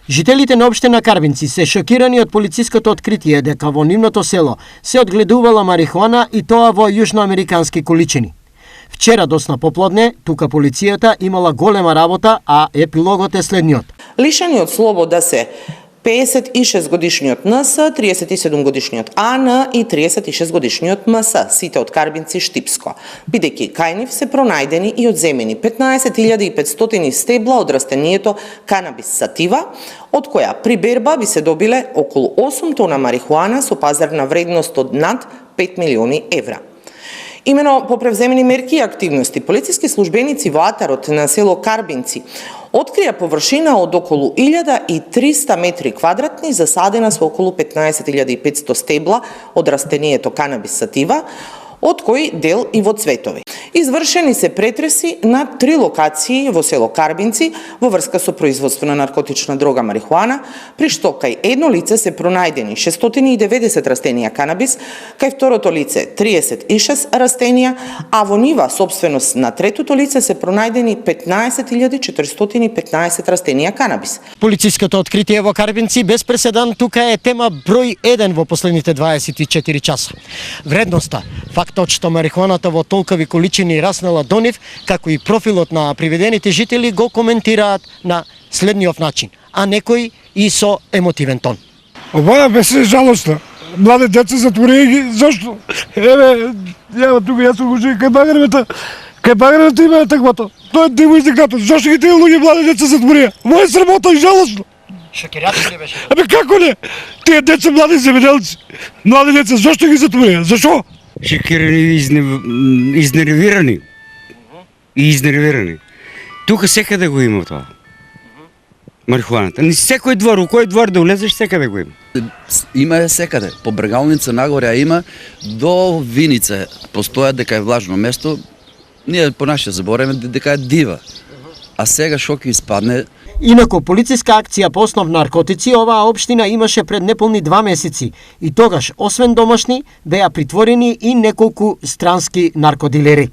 Жителите на општина Карбинци се шокирани од полициското откритие дека во нивното село се одгледувала марихуана и тоа во јужноамерикански количини. Вчера досна поплодне, тука полицијата имала голема работа, а епилогот е следниот. Лишени од слобода се 56-годишниот НС, 37-годишниот АН и 36-годишниот МС, сите од Карбинци Штипско. Бидејќи кај нив се пронајдени и одземени 15.500 стебла од растението канабис сатива, од која при берба би се добиле околу 8 тона марихуана со пазарна вредност од над 5 милиони евра. Имено по превземени мерки и активности, полициски службеници во атарот на село Карбинци открија површина од околу 1300 метри квадратни засадена со околу 15.500 стебла од растението канабис сатива, од кои дел и во цветови. Извршени се претреси на 3 локации во село Карбинци во врска со производство на наркотична дрога марихуана, при што кај едно лице се пронајдени 690 растенија канабис, кај второто лице 36 растенија, а во нива собственост на третото лице се пронајдени 15.415 растенија канабис. Полициското откритие во Карбинци без преседан тука е тема број 1 во последните 24 часа. Вредноста, фактот што марихуаната во толкови количини раснала до нив, како и профилот на приведените жители го коментираат на следниот начин, а некои и со емотивен тон. Ова беше жалостно. Млади деца затворија ги, зашто? Еве, тука јас го живеам кај Багревата. Кај Багревата има таквото. Тоа е девојчето, зашто ги тие луѓе млади деца затворија? Ова е срамота и жалостно. Шокирајќи ли беше? Како не? Тие деца млади земјоделци, млади деца, зашто ги затворија? Зашо? Шокирани и изнервирани. Тука секаде го има тоа. Марихуаната. Ни секој двор, у кој двор да улезеш, секаде го има. Има е секаде. По Брегалница нагоре има, до Виница постоја дека е влажно место. Ние по наше забореме дека е дива. А сега шо ќе испадне. Инаку, полициска акција по основ наркотици оваа општина имаше пред неполни 2 месеци и тогаш, освен домашни, беа притворени и неколку странски наркодилери.